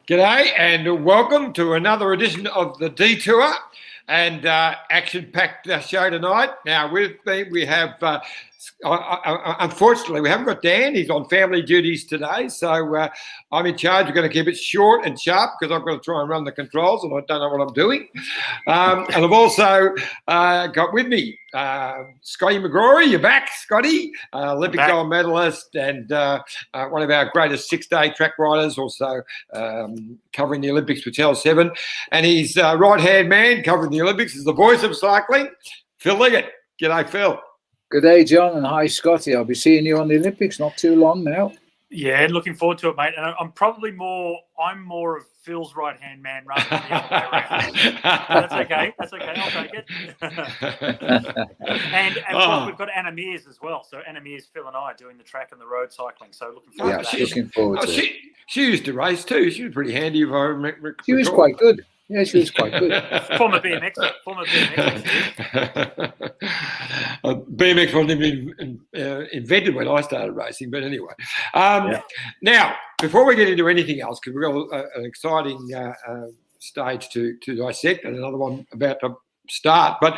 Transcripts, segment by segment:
G'day and welcome to another edition of the Detour and action-packed show tonight. Now, with me we have, unfortunately, we haven't got Dan. He's on family duties today, so I'm in charge. We're going to keep it short and sharp because I've got to try and run the controls and I don't know what I'm doing. And I've also got with me Scotty McGrory. You're back, Scotty, Olympic gold medalist and one of our greatest six-day track riders, also covering the Olympics for Channel 7. And his right-hand man covering the Olympics is the voice of cycling, Phil Liggett. G'day, Phil. Good day, John, and hi, Scotty. I'll be seeing you on the Olympics not too long now. Yeah, looking forward to it, mate. And I'm more of Phil's right-hand man rather than the other way around. That's okay. I'll take it. and we've got Anna Mears as well. So Anna Mears, Phil and I are doing the track and the road cycling. So looking forward to that. Looking forward to it. She used to race too. She was pretty handy. If I remember. She was quite good. Yeah, she was quite good. Former BMXer. BMX wasn't even invented when I started racing, but anyway. Now, before we get into anything else, because we've got an exciting stage to dissect and another one about to start, but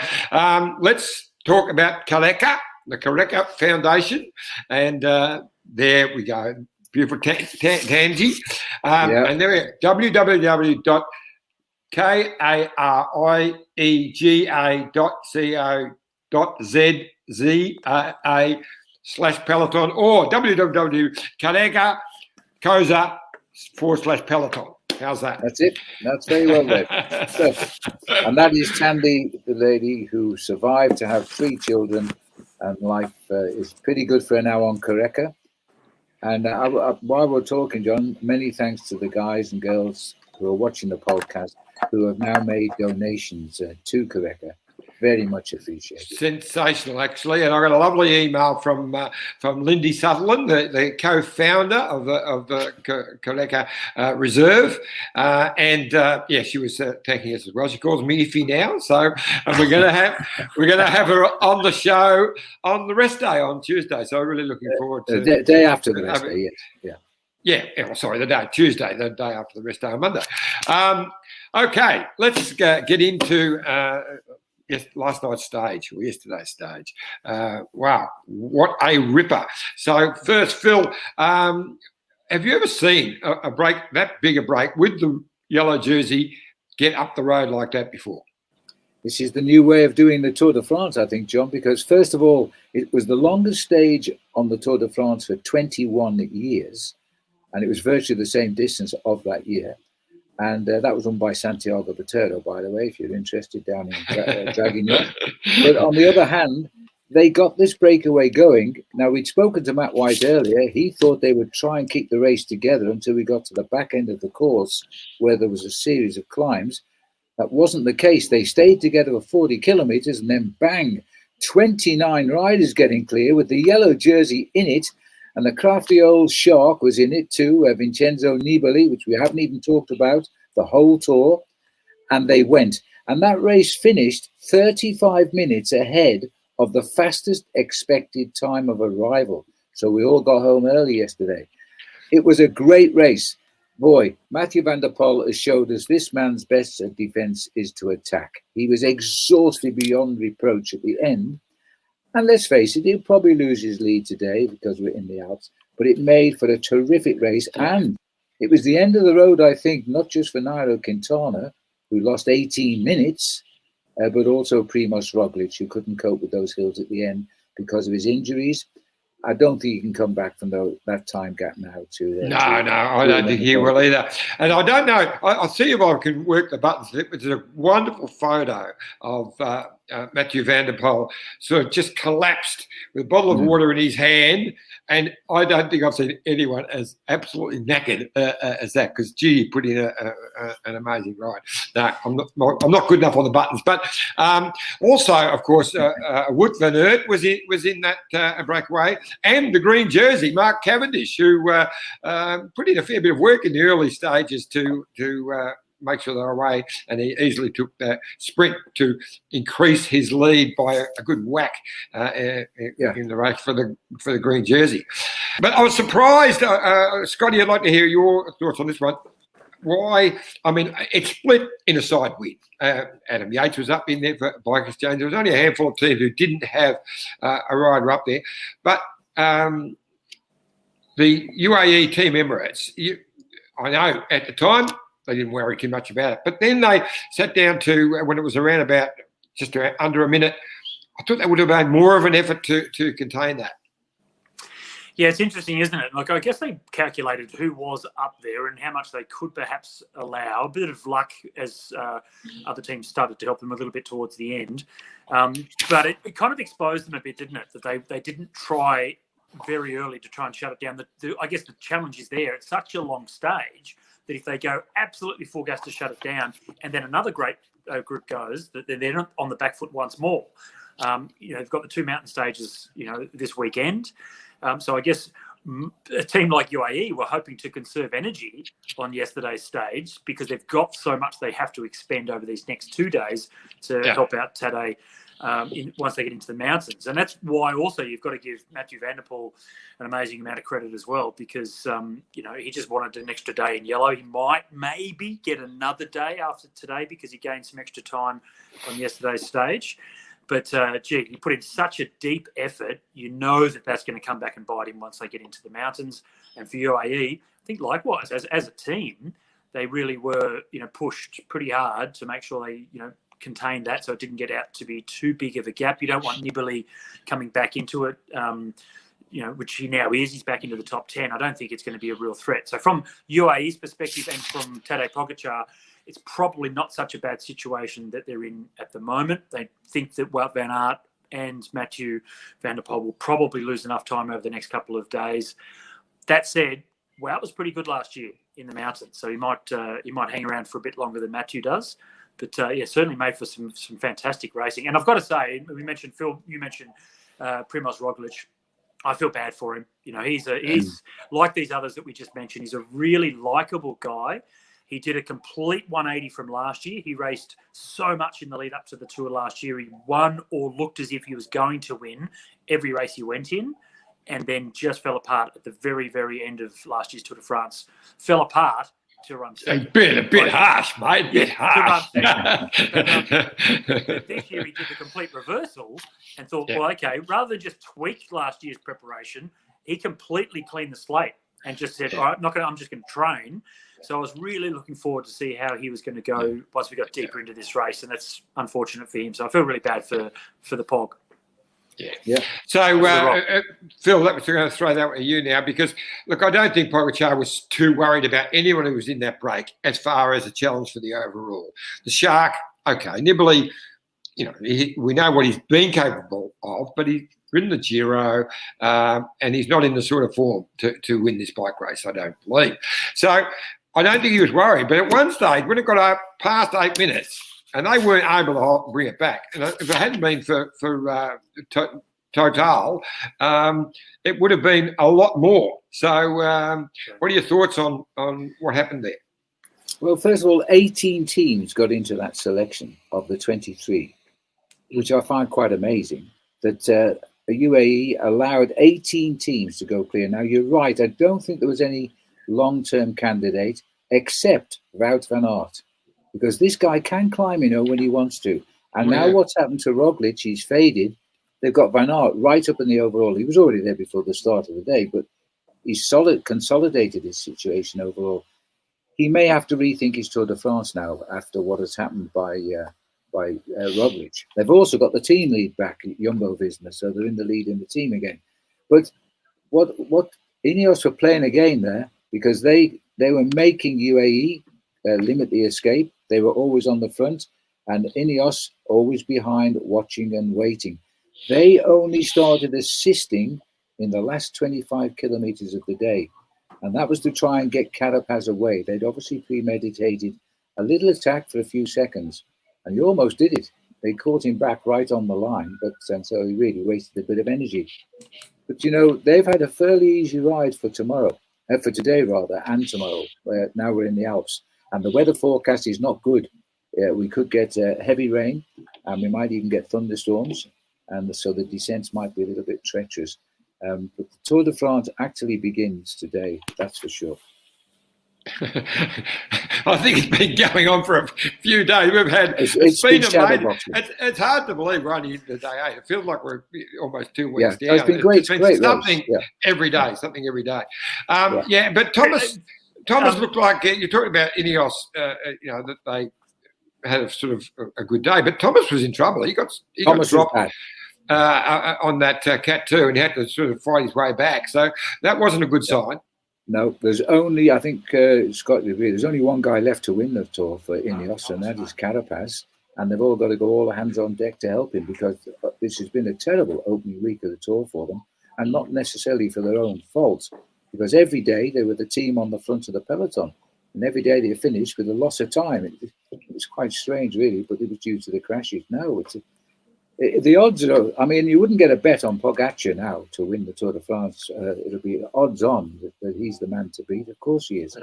let's talk about Kaleka, the Kaleka Foundation, and there we go. Beautiful Tangi. And there we go, www.karica.co.za/Peloton or www.kaleka.co/Peloton. How's that? That's it. That's very well read. And that is Tandy, the lady who survived to have 3 children, and life is pretty good for her now on Kaleka. And while we're talking, John, many thanks to the guys and girls who are watching the podcast who have now made donations to Kaleka. Very much appreciated. Sensational, actually. And I got a lovely email from Lindy Sutherland, the co-founder of the Kaleka Reserve, and she was thanking us as well. She calls me Iffy now, so we're going to have her on the show on the rest day on Tuesday. So I'm really looking forward to the day after the rest day. Yes, Tuesday, the day after the rest day on Monday. Okay, let's get into. Last night's stage, or yesterday's stage. Wow, what a ripper. So first, Phil, have you ever seen a break, that big a break, with the yellow jersey get up the road like that before? This is the new way of doing the Tour de France, I think, John, because first of all, it was the longest stage on the Tour de France for 21 years, and it was virtually the same distance of that year. And that was won by Santiago Botero, by the way, if you're interested, down in Draguignan. But on the other hand, they got this breakaway going. Now, we'd spoken to Matt White earlier. He thought they would try and keep the race together until we got to the back end of the course, where there was a series of climbs. That wasn't the case. They stayed together for 40 kilometres, and then bang, 29 riders getting clear with the yellow jersey in it. And the crafty old shark was in it too, Vincenzo Nibali, which we haven't even talked about the whole tour. And they went. And that race finished 35 minutes ahead of the fastest expected time of arrival. So we all got home early yesterday. It was a great race. Boy, Mathieu van der Poel has showed us this man's best defence is to attack. He was exhausted beyond reproach at the end. And let's face it, he'll probably lose his lead today because we're in the Alps. But it made for a terrific race. And it was the end of the road, I think, not just for Nairo Quintana, who lost 18 minutes, but also Primož Roglic, who couldn't cope with those hills at the end because of his injuries. I don't think he can come back from that time gap now. I don't think he will either. And I don't know. I'll see if I can work the buttons. It's a wonderful photo of Mathieu van der Poel sort of just collapsed with a bottle of water in his hand. And I don't think I've seen anyone as absolutely knackered as that, because G put in an amazing ride. No, I'm not good enough on the buttons. But also, of course, Wout van Aert was in that breakaway, and the green jersey, Mark Cavendish, who put in a fair bit of work in the early stages to make sure they're away, and he easily took the sprint to increase his lead by a good whack in the race for the green jersey. But I was surprised, Scotty, I'd like to hear your thoughts on this one. why? I mean, it's split in a side win. Adam Yates was up in there for Bike Exchange. There was only a handful of teams who didn't have a rider up there. But the UAE Team Emirates, I know at the time they didn't worry too much about it. But then they sat down to, when it was around about just under a minute, I thought they would have made more of an effort to contain that. Yeah, it's interesting, isn't it? Like, I guess they calculated who was up there and how much they could perhaps allow. A bit of luck as other teams started to help them a little bit towards the end. But it kind of exposed them a bit, didn't it? That they didn't try very early to try and shut it down. I guess the challenge is there. It's such a long stage that if they go absolutely full gas to shut it down and then another great group goes, that they're not on the back foot once more. They've got the 2 mountain stages, this weekend. So I guess a team like UAE were hoping to conserve energy on yesterday's stage because they've got so much they have to expend over these next 2 days to help out Tadej once they get into the mountains. And that's why also you've got to give Mathieu van der Poel an amazing amount of credit as well because, he just wanted an extra day in yellow. He might maybe get another day after today because he gained some extra time on yesterday's stage. But, he put in such a deep effort, that's going to come back and bite him once they get into the mountains. And for UAE, I think likewise, as a team, they really were, pushed pretty hard to make sure they, contained that so it didn't get out to be too big of a gap. You don't want Nibali coming back into it, which he now is. He's back into the top 10. I don't think it's going to be a real threat. So from UAE's perspective and from Tadej Pogacar, it's probably not such a bad situation that they're in at the moment. They think that Wout van Aert and Mathieu van der Poel will probably lose enough time over the next couple of days. That said, Wout was pretty good last year in the mountains, so he might hang around for a bit longer than Mathieu does. But certainly made for some fantastic racing. And I've got to say, we mentioned Phil, you mentioned Primož Roglič. I feel bad for him. He's like these others that we just mentioned. He's a really likable guy. He did a complete 180 from last year. He raced so much in the lead up to the Tour last year. He won or looked as if he was going to win every race he went in, and then just fell apart at the very, very end of last year's Tour de France. Fell apart to run second. A bit harsh, mate. A bit harsh. But this year he did the complete reversal and thought, well, okay, rather than just tweak last year's preparation, he completely cleaned the slate and just said, all right, I'm just going to train. So I was really looking forward to see how he was going to go once we got deeper into this race, and that's unfortunate for him. So I feel really bad for the Pog. Yeah. So, Phil, let me going to throw that at you now because, look, I don't think Pogacar was too worried about anyone who was in that break as far as a challenge for the overall. The Shark, okay, Nibali, we know what he's been capable of, but he's ridden the Giro and he's not in the sort of form to win this bike race, I don't believe. So I don't think he was worried. But at one stage, when it got up past 8 minutes, and they weren't able to bring it back. And if it hadn't been for Total, it would have been a lot more. So what are your thoughts on what happened there? Well, first of all, 18 teams got into that selection of the 23, which I find quite amazing, that the UAE allowed 18 teams to go clear. Now, you're right. I don't think there was any long-term candidate except Wout van Aert, because this guy can climb, when he wants to. And now what's happened to Roglic, he's faded. They've got Van Aert right up in the overall. He was already there before the start of the day, but he's consolidated his situation overall. He may have to rethink his Tour de France now after what has happened by Roglic. They've also got the team lead back, Jumbo-Visma, so they're in the lead in the team again. But what Ineos were playing a game there because they were making UAE limit the escape. They were always on the front, and Ineos always behind, watching and waiting. They only started assisting in the last 25 kilometers of the day, and that was to try and get Carapaz away. They'd obviously premeditated a little attack for a few seconds, and he almost did it. They caught him back right on the line, but so he really wasted a bit of energy. But they've had a fairly easy ride for today rather, and tomorrow. Now we're in the Alps. And the weather forecast is not good. We could get heavy rain, and we might even get thunderstorms. And so the descents might be a little bit treacherous. But the Tour de France actually begins today, that's for sure. I think it's been going on for a few days. We've had it's been shadow amazing. boxing. It's hard to believe we're only into day 8. It feels like we're almost 2 weeks down. It's been great. Great something race. every day. Something every day. But Thomas looked like you're talking about Ineos. That they had a sort of a good day, but Thomas was in trouble. He got dropped on that Cat 2, and he had to sort of fight his way back. So that wasn't a good sign. No, there's only, I think, Scott would agree, there's only one guy left to win the Tour for Ineos, and that is Carapaz. And they've all got to go all hands on deck to help him, because this has been a terrible opening week of the Tour for them, and not necessarily for their own fault, because every day they were the team on the front of the peloton, and every day they finished with a loss of time. It was quite strange, really, but it was due to the crashes. No, the odds are, I mean, you wouldn't get a bet on Pogacar now to win the Tour de France. It'll be odds on that he's the man to beat. Of course he is.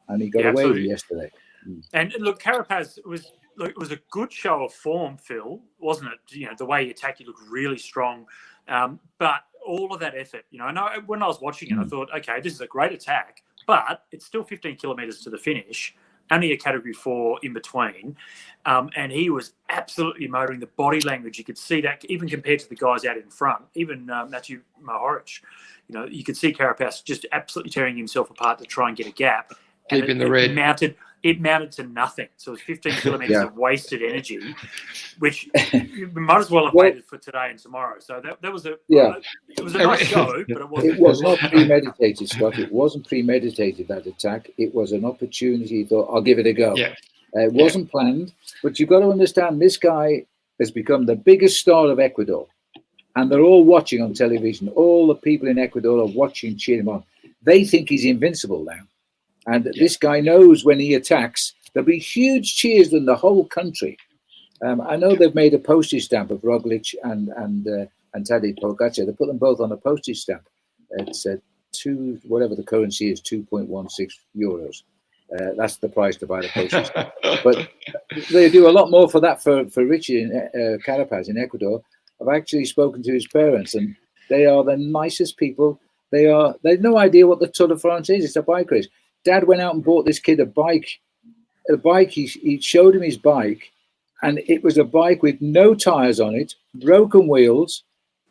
And he got away yesterday. And look, Carapaz it was a good show of form, Phil, wasn't it? The way he attacked, he looked really strong. But all of that effort, I know when I was watching it, I thought, okay, this is a great attack, but it's still 15 kilometres to the finish. Only a category 4 in between. And he was absolutely motoring. The body language, you could see that even compared to the guys out in front, even Matthew Mohoric, you could see Carapaz just absolutely tearing himself apart to try and get a gap. Deep in the red. It mounted to nothing. So it was 15 kilometres of wasted energy, which you might as well have waited for today and tomorrow. So that was it was a nice show, but it wasn't. It was not premeditated, Scott. It wasn't premeditated, that attack. It was an opportunity. He thought, I'll give it a go. Yeah. It wasn't planned, but you've got to understand, this guy has become the biggest star of Ecuador, and they're all watching on television. All the people in Ecuador are watching, cheering him on. They think he's invincible now. And this guy knows when he attacks, there'll be huge cheers in the whole country. I know they've made a postage stamp of Roglic and Tadej Pogacar. They put them both on a postage stamp. It's whatever the currency is, 2.16 euros. That's the price to buy the postage stamp. But they do a lot more for that for Richie Carapaz in Ecuador. I've actually spoken to his parents, and they are the nicest people. They've no idea what the Tour de France is. It's a bike race. Dad went out and bought this kid a bike. He showed him his bike, and it was a bike with no tires on it, broken wheels,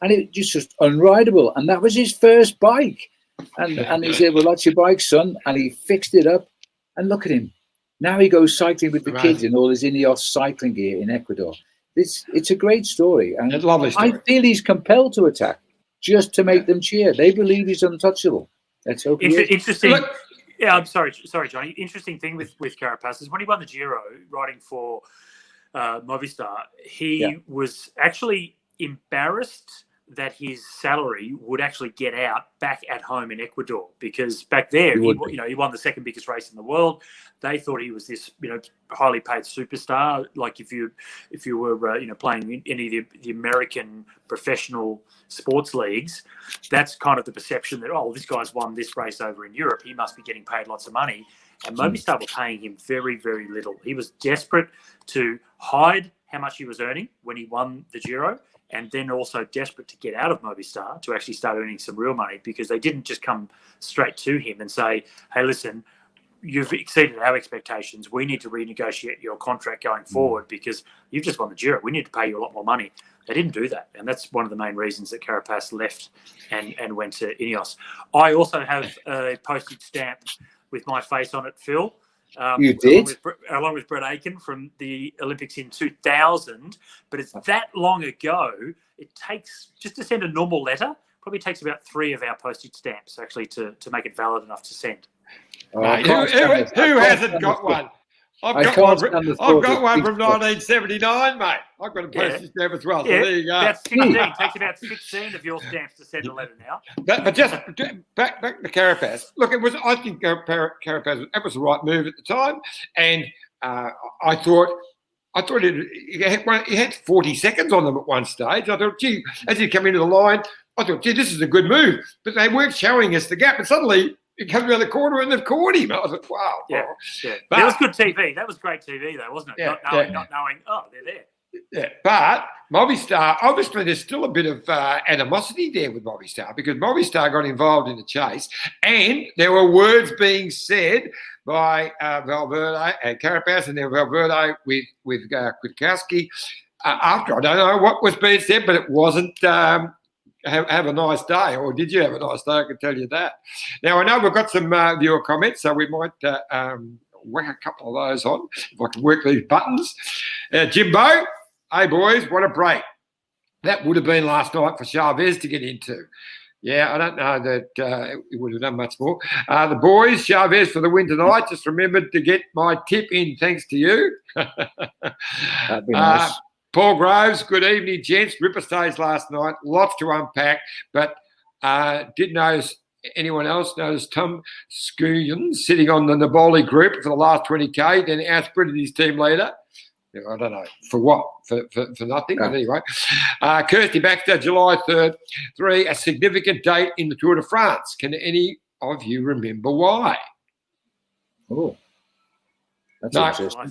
and it just was unrideable. And that was his first bike. And he said, well, that's your bike, son. And he fixed it up. And look at him. Now he goes cycling with the kids in all his Ineos cycling gear in Ecuador. It's a great story. And it's a lovely story. I feel he's compelled to attack just to make them cheer. They believe he's untouchable. Let's hope he is. Interesting. Yeah, I'm sorry, Johnny. Interesting thing with Carapaz is when he won the Giro riding for Movistar, he was actually embarrassed that his salary would actually get out back at home in Ecuador, because back there, he won the second biggest race in the world. They thought he was this, highly paid superstar. Like if you were, playing in any of the American professional sports leagues, that's kind of the perception that, this guy's won this race over in Europe. He must be getting paid lots of money. And Movistar were paying him very, very little. He was desperate to hide how much he was earning when he won the Giro, and then also desperate to get out of Movistar to actually start earning some real money, because they didn't just come straight to him and say, hey, listen, you've exceeded our expectations. We need to renegotiate your contract going forward because you've just won the Giro. We need to pay you a lot more money. They didn't do that. And that's one of the main reasons that Carapaz left and went to Ineos. I also have a postage stamp with my face on it, Phil. You did? Along with Brett Aiken from the Olympics in 2000. But it's that long ago, it takes, just to send a normal letter, probably takes about 3 of our postage stamps actually to make it valid enough to send. Who hasn't got one? I've got one from 1979, mate. I've got a postage stamp as well. So there you go. That's 16. Takes about 16 of your stamps to send a letter now. But just back to Carapaz. Look, I think Carapaz, that was the right move at the time, and I thought he had 40 seconds on them at one stage. I thought, gee, as he came into the line, I thought, gee, this is a good move. But they weren't showing us the gap. And suddenly he comes around the corner and they've caught him. I was like, wow. Yeah. But that was good TV. That was great TV, though, wasn't it? Not knowing, they're there. Yeah, but Movistar, obviously, there's still a bit of animosity there with Movistar because Movistar got involved in the chase, and there were words being said by Valverde and Carapaz, and then Valverde with Kwiatkowski after. I don't know what was being said, but it wasn't have a nice day, or did you have a nice day? I can tell you that. Now, I know we've got some viewer comments, so we might whack a couple of those on if I can work these buttons. Jimbo. Hey, boys, what a break. That would have been last night for Chavez to get into. Yeah, I don't know that he would have done much more. The boys, Chavez for the win tonight. Just remembered to get my tip in thanks to you. That'd be nice. Paul Groves, good evening, gents. Ripper stage last night. Lots to unpack, but did notice anyone else notice Tom Scullion sitting on the Naboli group for the last 20K, then outsprinted his team leader. I don't know for what, for nothing. But anyway, Kirsty Baxter, July 3rd, 3, a significant date in the Tour de France. Can any of you remember why? Oh, that's no, interesting.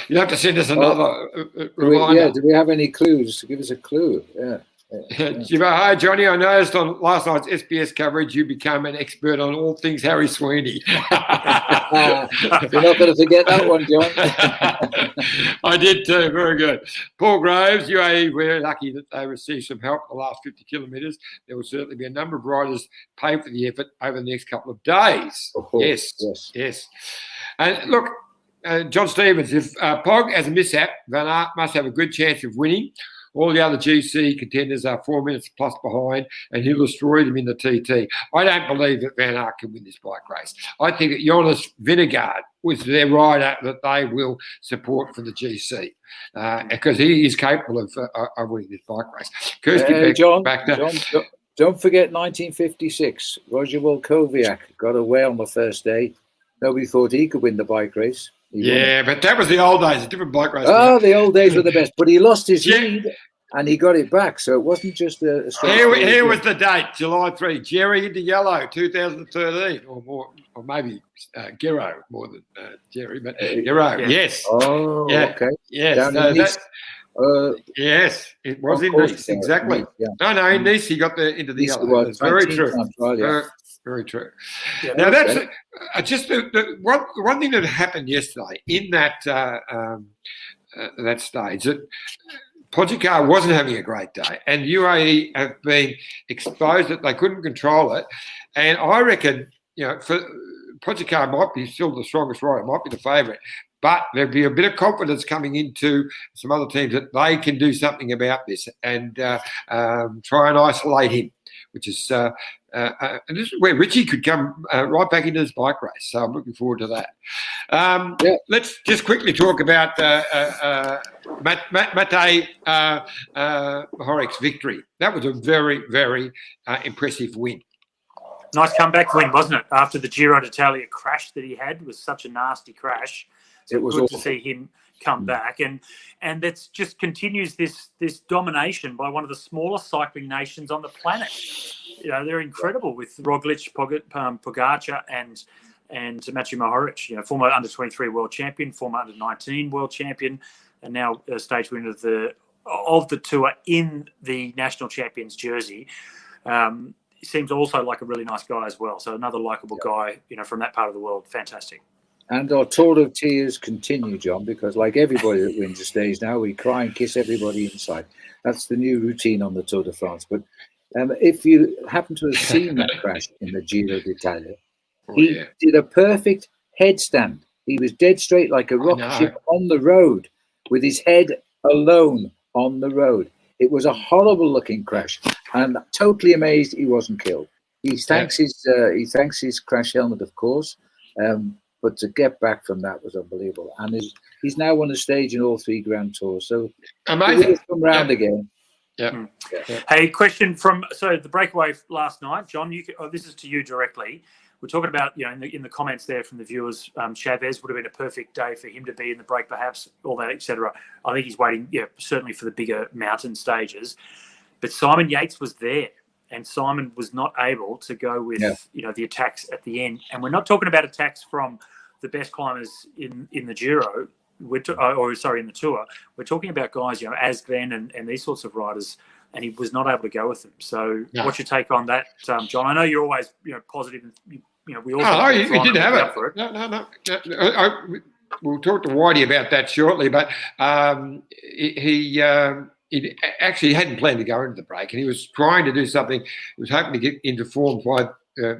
You have to send us another reminder. Do we have any clues? Give us a clue. Yeah. Hi, Johnny. I noticed on last night's SBS coverage you become an expert on all things Harry Sweeney. You're not going to forget that one, John. I did too. Very good. Paul Groves, UAE, we're lucky that they received some help in the last 50 kilometres. There will certainly be a number of riders pay for the effort over the next couple of days. Yes. And look, John Stevens, if Pog has a mishap, Van Aert must have a good chance of winning. All the other GC contenders are 4 minutes plus behind, and he'll destroy them in the TT. I don't believe that Van Aert can win this bike race. I think that Jonas Vingegaard was their rider that they will support for the GC because he is capable of winning this bike race. Kirsty John, don't forget 1956. Roger Volkowiak got away on the first day. Nobody thought he could win the bike race. But that was the old days, a different bike race. Oh, the old days were the best. But he lost his lead and he got it back. So it wasn't just a Here was the date, July 3. Jerry into yellow, 2013, or more, or maybe Gero more than Jerry, but Gero, yes. Oh, okay. Yes. Yes, it was in Nice, exactly. No, in Nice he got into the yellow. That's very true. Very true. Yeah, now that's just the one thing that happened yesterday in that that stage. That Pogačar wasn't having a great day, and UAE have been exposed that they couldn't control it. And I reckon, for Pogačar might be still the strongest rider, might be the favourite. But there'll be a bit of confidence coming into some other teams that they can do something about this and try and isolate him, which is and this is where Richie could come right back into this bike race. So I'm looking forward to that. Let's just quickly talk about Matej Mohoric's victory. That was a very, very impressive win. Nice comeback win, wasn't it? After the Giro d'Italia crash that he had, was such a nasty crash. So it was good to see him come back, and that just continues this domination by one of the smallest cycling nations on the planet. They're incredible with Roglic, Pogačar, and Matej Mohoric. Former under-23 world champion, former under-19 world champion, and now a stage winner of the tour in the national champions jersey. He seems also like a really nice guy as well. So another likable guy, from that part of the world. Fantastic. And our Tour of Tears continue, John, because like everybody that wins the stage now, we cry and kiss everybody inside. That's the new routine on the Tour de France. But if you happen to have seen that crash in the Giro d'Italia, he did a perfect headstand. He was dead straight like a rocket ship on the road with his head alone on the road. It was a horrible looking crash, and totally amazed he wasn't killed. He thanks his crash helmet, of course. But to get back from that was unbelievable. And he's now won a stage in all 3 Grand Tours. So amazing. He'll come round again. Yeah. Hey, question from the breakaway last night, John. This is to you directly. We're talking about in the comments there from the viewers. Chavez would have been a perfect day for him to be in the break, perhaps all that, etc. I think he's waiting, certainly for the bigger mountain stages. But Simon Yates was there. And Simon was not able to go with, the attacks at the end. And we're not talking about attacks from the best climbers in the Giro. in the Tour, we're talking about guys, Asben and these sorts of riders, and he was not able to go with them. So, What's your take on that, John? I know you're always, positive. We all. You didn't have it. No. We'll talk to Whitey about that shortly, but he actually hadn't planned to go into the break, and he was trying to do something. He was hoping to get into form by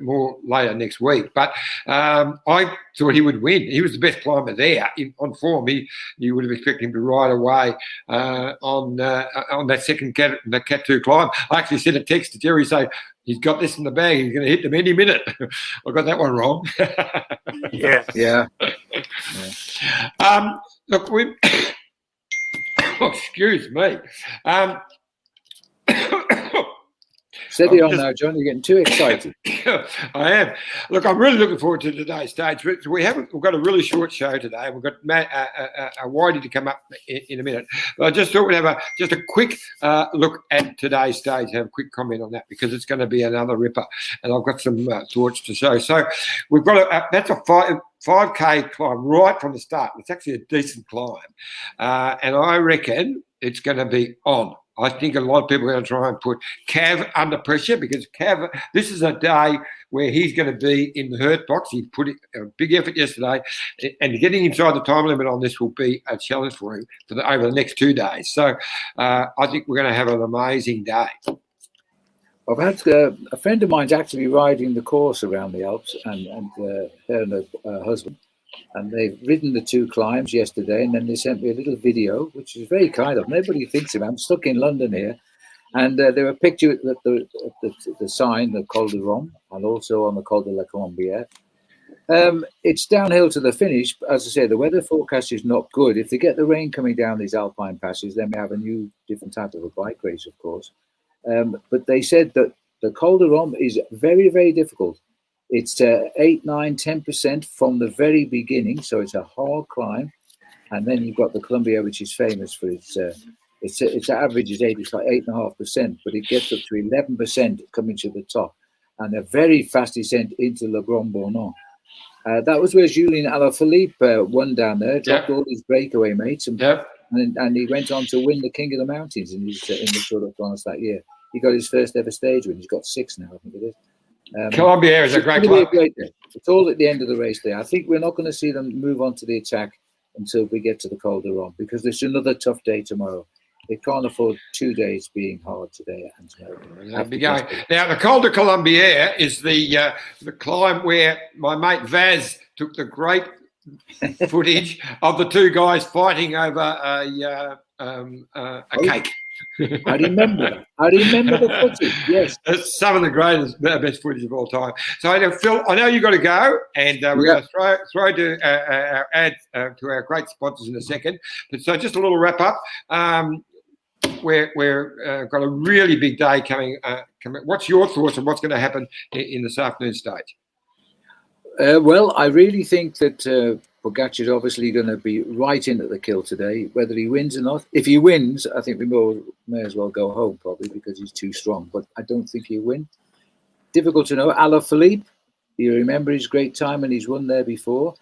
more later next week, but I thought he would win. He was the best climber there on form. You would have expected him to ride away on that second Cat 2 climb. I actually sent a text to Jerry saying he's got this in the bag. He's going to hit them any minute. I got that one wrong. Yeah. Look, we. Excuse me. Steady on now, John. You're getting too excited. I am. Look, I'm really looking forward to today's stage. We've got a really short show today. We've got Matt, Whitey to come up in a minute. But I just thought we'd have just a quick look at today's stage, have a quick comment on that, because it's going to be another ripper. And I've got some thoughts to show. So we've got that's a 5K climb right from the start. It's actually a decent climb. And I reckon it's going to be on. I think a lot of people are going to try and put Cav under pressure, because Cav, this is a day where he's going to be in the hurt box. He put a big effort yesterday, and getting inside the time limit on this will be a challenge for him over the next 2 days. So I think we're going to have an amazing day. I've had a friend of mine's actually riding the course around the Alps, and her and her husband. And they've ridden the 2 climbs yesterday, and then they sent me a little video, which is very kind of them. Nobody thinks of it. I'm stuck in London here. And there were a picture at the sign, the Col de Rome, and also on the Col de la Colombière. It's downhill to the finish. But as I say, the weather forecast is not good. If they get the rain coming down these alpine passes, then we have a new, different type of a bike race, of course. But they said that the Col de Rome is very, very difficult. It's 8, 9, 10% from the very beginning, so it's a hard climb. And then you've got the Colombière, which is famous for its average is 8.5%, but it gets up to 11% coming to the top, and a very fast descent into Le Grand Bornand. That was where Julien Alaphilippe won down there, dropped all his breakaway mates, and he went on to win the King of the Mountains in the Tour de France that year. He got his first ever stage win. He's got 6 now, I think it is. Colombière is a great club. It's all at the end of the race there. I think we're not going to see them move on to the attack until we get to the Col de Rome, because there's another tough day tomorrow. They can't afford 2 days being hard today and tomorrow. Now, the Col de Colombière is the climb where my mate Vaz took the great footage of the 2 guys fighting over a cake. I remember the footage. Yes, it's some of the best footage of all time. So, Phil, I know you've got to go, and we're going to throw to our ad to our great sponsors in a second. But so, just a little wrap up. We're got a really big day coming. What's your thoughts on what's going to happen in this afternoon stage? Well, I really think that Pogacar is obviously going to be right in at the kill today, whether he wins or not. If he wins, I think we may as well go home, probably, because he's too strong. But I don't think he'll win. Difficult to know. Alaphilippe, you remember his great time, and he's won there before.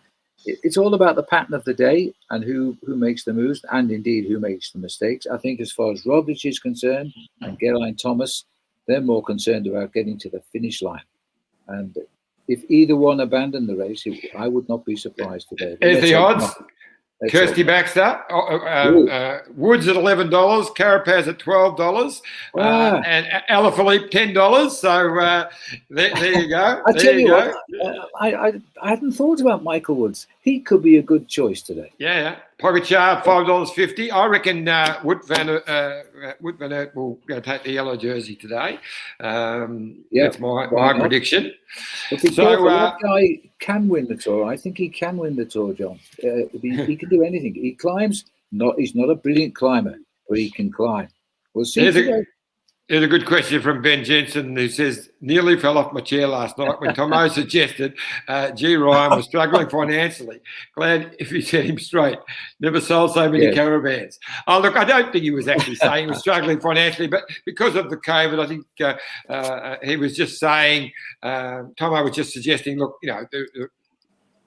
It's all about the pattern of the day and who makes the moves, and indeed who makes the mistakes. I think as far as Roglic is concerned and Geraint Thomas, they're more concerned about getting to the finish line. And if either one abandoned the race, I would not be surprised today. Is the odds? Kirsty Baxter, Woods at $11, Carapaz at $12, and Alaphilippe $10. So there you go. I tell you what, I hadn't thought about Michael Woods. He could be a good choice today. Yeah. Pogacar $5.50. I reckon Wout van Aert will take the yellow jersey today. That's my prediction. So that guy can win the Tour. I think he can win the Tour, John. He can do anything. He climbs. He's not a brilliant climber, but he can climb. We'll see. Here's a good question from Ben Jensen, who says, nearly fell off my chair last night when Tomo suggested G. Ryan was struggling financially. Glad if you set him straight. Never sold so many caravans. Oh, look, I don't think he was actually saying he was struggling financially, but because of the COVID, I think he was just saying, Tomo was just suggesting, look,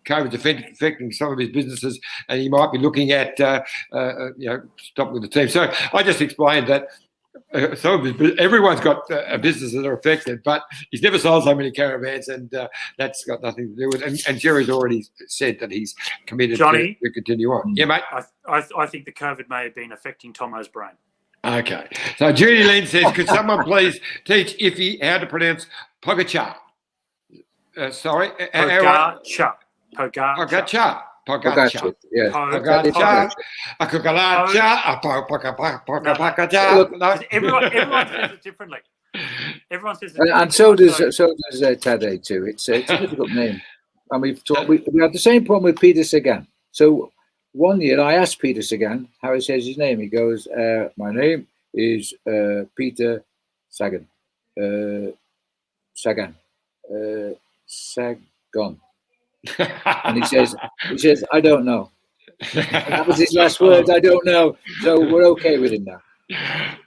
COVID's affecting some of his businesses, and he might be looking at stopping the team. So I just explained that everyone's got a business that are affected, but he's never sold so many caravans, and that's got nothing to do with it. And Jerry's already said that he's committed Johnny, to continue on. Yeah, mate. I think the COVID may have been affecting Tomo's brain. Okay. So Judy Lynn says, could someone please teach Iffy how to pronounce Pogacar? Sorry. Pogacar. Pogacar. Pogacar. Yeah. Pogacar. Everyone says it differently. Everyone says it differently. And so does Tadej too. It's a difficult name. And we have the same problem with Peter Sagan. So one year I asked Peter Sagan how he says his name. He goes, my name is Peter Sagan. Sagan. And he says, I don't know. And that was his last words. I don't know. So we're okay with him now.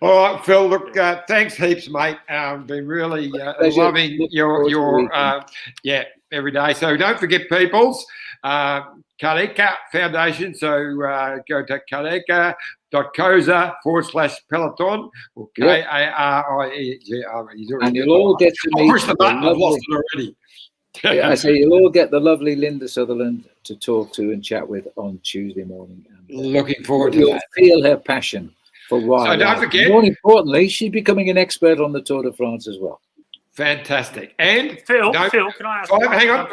All right, Phil. Look, thanks heaps, mate. Been really loving your every day. So don't forget, peoples, Kadeka Foundation. So go to kadeka.coza/Peloton or KARIEGR. And you'll all get to meet. Push the button. I've lost it already. I say you'll all get the lovely Linda Sutherland to talk to and chat with on Tuesday morning. Looking forward to that. You'll feel her passion for why. So don't forget. More importantly, she's becoming an expert on the Tour de France as well. Fantastic. And Phil, can I ask? Hang on,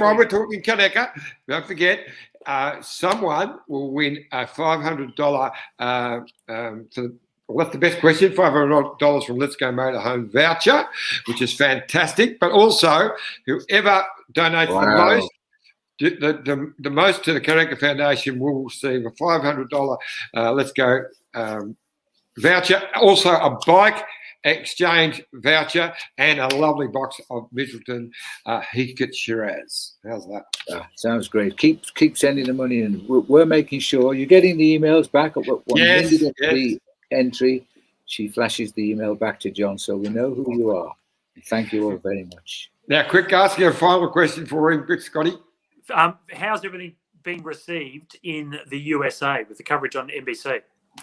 while we're talking Kadeka, don't forget, someone will win a $500 well, that's the best question, $500 from Let's Go Motorhome voucher, which is fantastic. But also, whoever donates the most to the Kadeka Foundation will receive a $500 Let's Go voucher. Also, a bike exchange voucher and a lovely box of Middleton Heathcote Shiraz. How's that? Sounds great. Keep sending the money in. We're making sure you're getting the emails back. When Linda gets the entry, she flashes the email back to John, so we know who you are. Thank you all very much. Now, quick, asking a final question for him, Scotty. How's everything being received in the USA with the coverage on NBC? I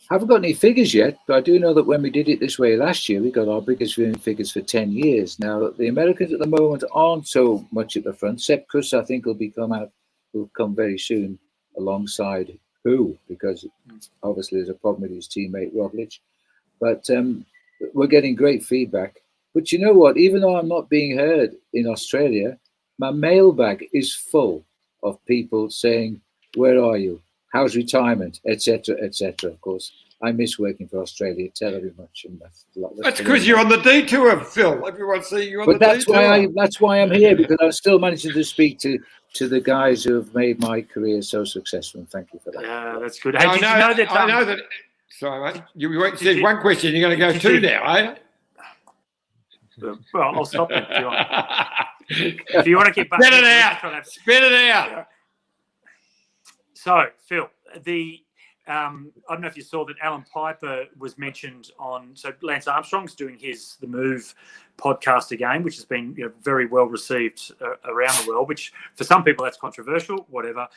haven't got any figures yet, but I do know that when we did it this way last year, we got our biggest viewing figures for 10 years. Now, the Americans at the moment aren't so much at the front. Sepp Kuss, I think, will come very soon alongside who, because obviously there's a problem with his teammate Roglic. But we're getting great feedback. But you know what? Even though I'm not being heard in Australia, my mailbag is full of people saying, where are you? How's retirement? Etc., etc. Of course, I miss working for Australia terribly much. And that's because you're on the detour, Phil. Everyone seeing you on the detour. That's why I'm here, because I'm still managing to speak to the guys who have made my career so successul. And thank you for that. Yeah, that's good. Hey, I know that. Sorry, mate. You said one question. You're going to go two now, eh? Well, I'll stop it if you want to keep back. Spit it out. So, Phil, I don't know if you saw that Alan Piper was mentioned on. So Lance Armstrong's doing The Move podcast again, which has been very well received around the world. Which for some people that's controversial. Whatever.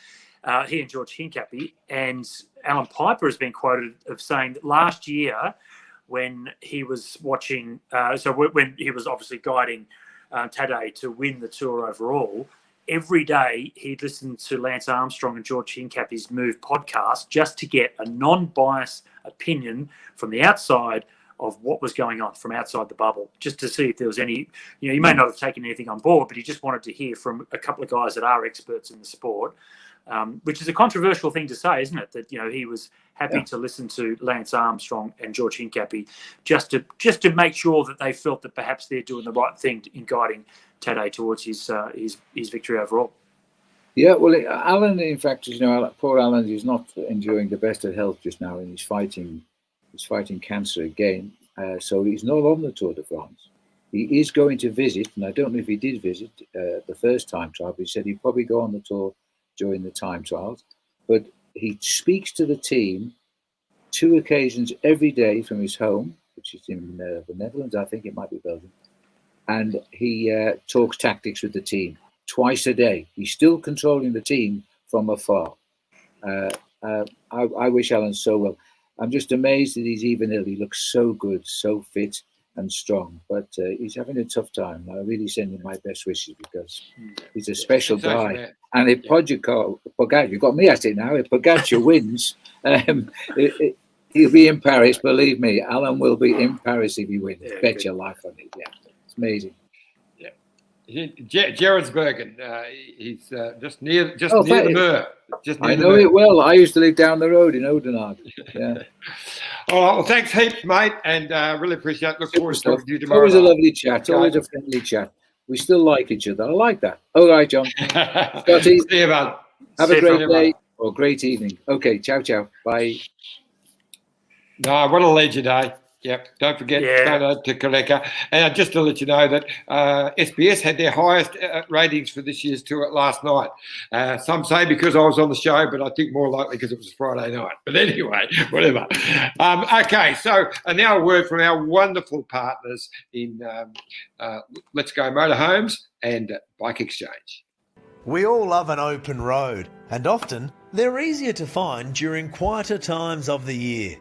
He and George Hincapie and Alan Piper has been quoted of saying that last year when he was watching, when he was obviously guiding Tadej to win the Tour overall. Every day he'd listen to Lance Armstrong and George Hincapie's Move podcast just to get a non-biased opinion from the outside of what was going on from outside the bubble, just to see if there was any, you may not have taken anything on board, but he just wanted to hear from a couple of guys that are experts in the sport, which is a controversial thing to say, isn't it? That, he was happy to listen to Lance Armstrong and George Hincapie just to make sure that they felt that perhaps they're doing the right thing in guiding Tadej towards his victory overall. Yeah, well, Alan, in fact, poor Alan is not enjoying the best of health just now, and he's fighting cancer again. So he's not on the Tour de France. He is going to visit, and I don't know if he did visit the first time trial, but he said he'd probably go on the tour during the time trials. But he speaks to the team 2 occasions every day from his home, which is in the Netherlands. I think it might be Belgium. And he talks tactics with the team. twice a day. He's still controlling the team from afar. I wish Alan so well. I'm just amazed that he's even ill. He looks so good, so fit and strong, but he's having a tough time. I really send him my best wishes because he's a special guy. And if Pogacar, you've got me at it now. If Pogacar wins, he'll be in Paris. Believe me, Alan will be in Paris if he wins. Yeah, Bet your life on it. Yeah, it's amazing. Gerardsbergen, he's just near the Mur. I know it well. I used to live down the road in Oudenaarde. Yeah. All right. Well, thanks heaps, mate, and really appreciate it. Look forward to talking to you tomorrow. Always a lovely chat. Always a friendly chat. We still like each other. I like that. All right, John. Scotty, see you, man. Have a great day or great evening. Okay. Ciao, ciao. Bye. No, what a legend, eh? Yep. Don't forget to Kaleka. And just to let you know that SBS had their highest ratings for this year's tour last night. Some say because I was on the show, but I think more likely because it was Friday night. But anyway, whatever. Okay, so now a word from our wonderful partners in Let's Go Motorhomes and Bike Exchange. We all love an open road, and often they're easier to find during quieter times of the year.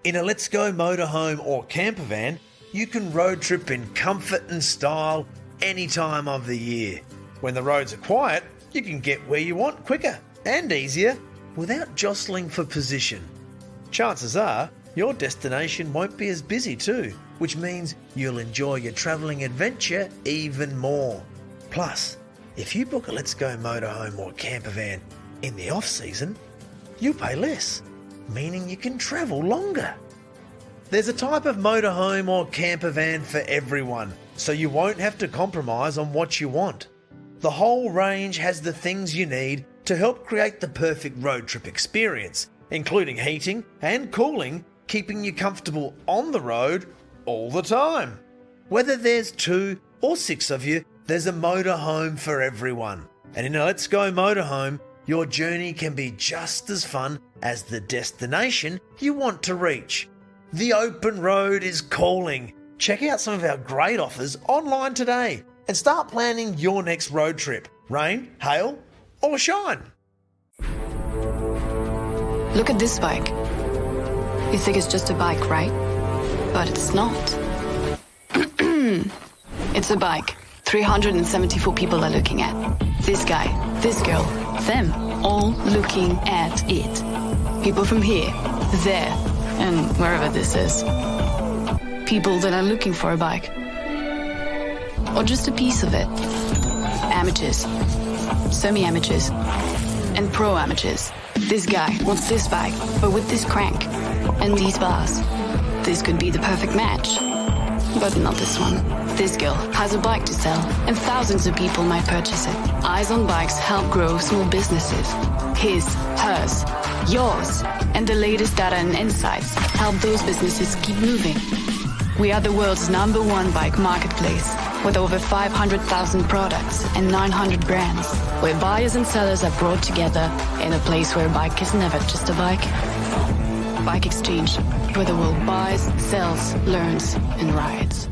In a Let's Go motorhome or camper van, you can road trip in comfort and style any time of the year. When the roads are quiet, you can get where you want quicker and easier without jostling for position. Chances are your destination won't be as busy too, which means you'll enjoy your travelling adventure even more. Plus, if you book a Let's Go motorhome or camper van in the off-season, you pay less, meaning you can travel longer. There's a type of motorhome or camper van for everyone, so you won't have to compromise on what you want. The whole range has the things you need to help create the perfect road trip experience, including heating and cooling, keeping you comfortable on the road all the time. Whether there's 2 or 6 of you, there's a motorhome for everyone. And in a Let's Go motorhome, your journey can be just as fun as the destination you want to reach. The open road is calling. Check out some of our great offers online today and start planning your next road trip. Rain, hail, or shine. Look at this bike. You think it's just a bike, right? But it's not. It's a bike 374 people are looking at. This guy, this girl, them, all looking at it. People from here, there, and wherever this is. People that are looking for a bike. Or just a piece of it. Amateurs, semi-amateurs, and pro-amateurs. This guy wants this bike, but with this crank and these bars. This could be the perfect match. But not this one. This girl has a bike to sell, and thousands of people might purchase it. Eyes on Bikes help grow small businesses. His, hers, yours, and the latest data and insights help those businesses keep moving. We are the world's #1 bike marketplace, with over 500,000 products and 900 brands, where buyers and sellers are brought together in a place where a bike is never just a bike. Bike Exchange, where the world buys, sells, learns, and rides.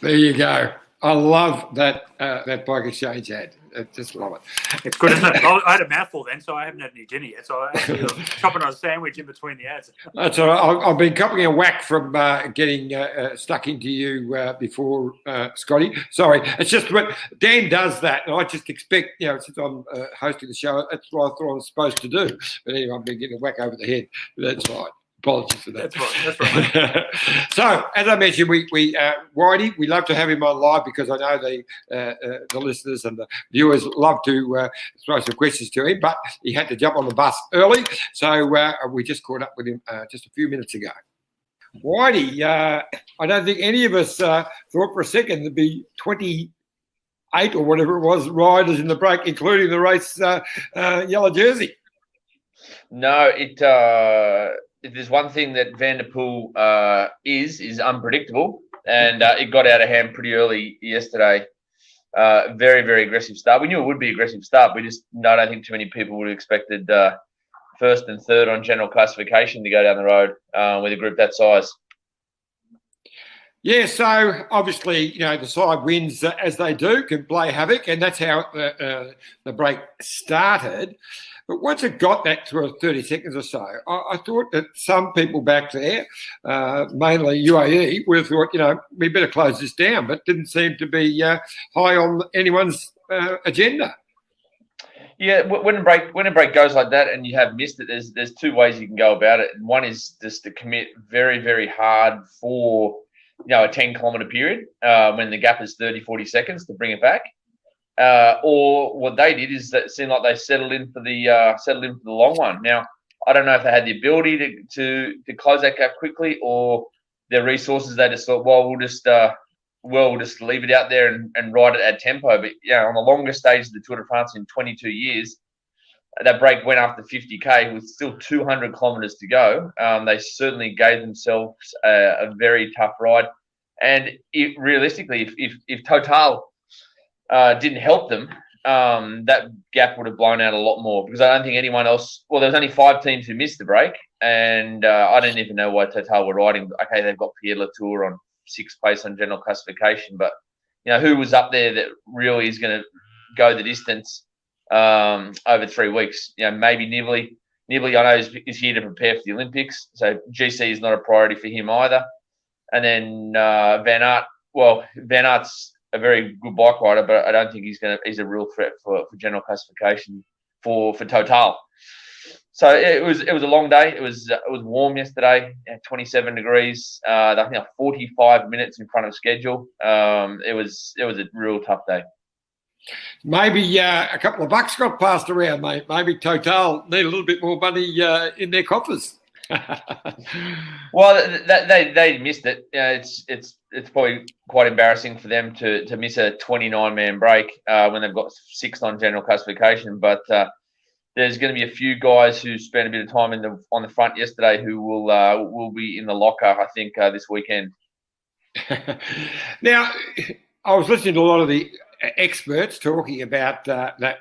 There you go. I love that Bike Exchange ad. I just love it. It's good, isn't it? I had a mouthful then, so I haven't had any dinner yet. So I actually was chopping on a sandwich in between the ads. That's all right. I've been copping a whack from getting stuck into you before, Scotty. Sorry. It's just what Dan does that, and I just expect, since I'm hosting the show, that's what I thought I was supposed to do. But anyway, I've been getting a whack over the head. But that's fine. Apologies for that. That's right. So, as I mentioned, we Whitey, we love to have him on live because I know the listeners and the viewers love to throw some questions to him, but he had to jump on the bus early, so we just caught up with him just a few minutes ago. Whitey, I don't think any of us thought for a second there'd be 28 or whatever it was riders in the break, including the race yellow jersey. No, if there's one thing that Van der Poel is unpredictable, and it got out of hand pretty early yesterday. Very, very aggressive start. We knew it would be aggressive start. I don't think too many people would have expected first and third on general classification to go down the road with a group that size. Yeah, so obviously, the side wins as they do, can play havoc, and that's how the break started. But once it got that to 30 seconds or so, I thought that some people back there, mainly UAE, would have thought, we better close this down, but didn't seem to be high on anyone's agenda. Yeah, when a break goes like that and you have missed it, there's two ways you can go about it. And one is just to commit very, very hard for a 10-kilometre period when the gap is 30, 40 seconds to bring it back. Or what they did is that it seemed like they settled in for the long one. Now, I don't know if they had the ability to close that gap quickly, or their resources. They just thought, well, we'll just leave it out there and ride it at tempo. But on the longest stage of the Tour de France in 22 years, that break went after 50k with still 200 kilometres to go. They certainly gave themselves a very tough ride. And realistically, if Total didn't help them, that gap would have blown out a lot more, because I don't think anyone else. Well, there was only 5 teams who missed the break, and I don't even know why Total were riding. Okay, they've got Pierre Latour on 6th place on general classification, but who was up there that really is going to go the distance over 3 weeks? Maybe Nibali. Nibali, I know, is here to prepare for the Olympics, so GC is not a priority for him either. And then Van Aert. Well, Van Aert's a very good bike rider, but I don't think he's a real threat for general classification for Total. So it was a long day. It was warm yesterday, 27 degrees. I think 45 minutes in front of schedule. It was a real tough day. Maybe a couple of bucks got passed around, mate. Maybe Total need a little bit more money in their coffers. Well, they missed it. It's probably quite embarrassing for them to miss a 29-man break when they've got 6th on general classification. But there's going to be a few guys who spent a bit of time on the front yesterday who will be in the locker, I think, this weekend. Now, I was listening to a lot of the experts talking about that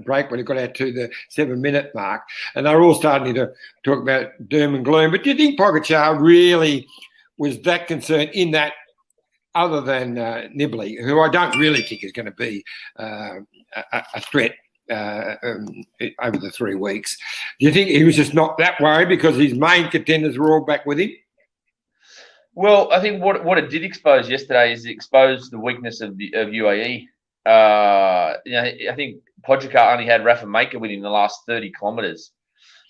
break when it got out to the 7-minute mark, and they're all starting to talk about doom and gloom. But do you think Pogačar really was that concerned in that, other than Nibali, who I don't really think is going to be a threat over the 3 weeks? Do you think he was just not that worried because his main contenders were all back with him? Well, I think what it did expose yesterday is it exposed the weakness of UAE. I think Pogačar only had Rafa Maker with him the last 30 kilometres.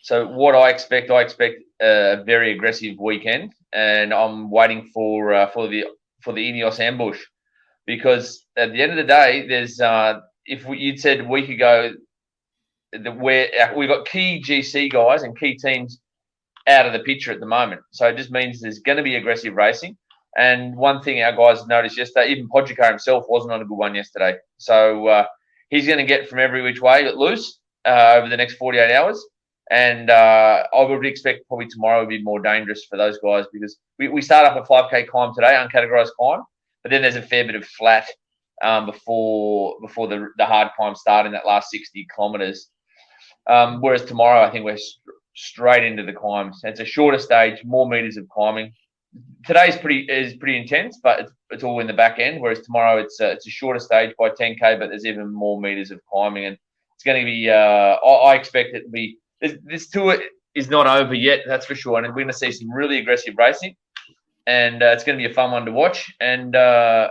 So what I expect a very aggressive weekend, and I'm waiting for the Ineos ambush, because at the end of the day, there's you'd said a week ago that we've got key GC guys and key teams out of the picture at the moment. So it just means there's going to be aggressive racing. And one thing our guys noticed yesterday, even Pogačar himself wasn't on a good one yesterday. So he's going to get from every which way loose over the next 48 hours. And I would expect probably tomorrow will be more dangerous for those guys, because we start up a 5K climb today, uncategorized climb, but then there's a fair bit of flat before the hard climb start in that last 60 kilometres. Whereas tomorrow, I think we're straight into the climbs. It's a shorter stage, more metres of climbing. Today is pretty intense, but it's all in the back end. Whereas tomorrow it's a shorter stage by 10k, but there's even more meters of climbing, and it's going to be. I expect it to be. This tour is not over yet, that's for sure, and we're going to see some really aggressive racing, and it's going to be a fun one to watch. And I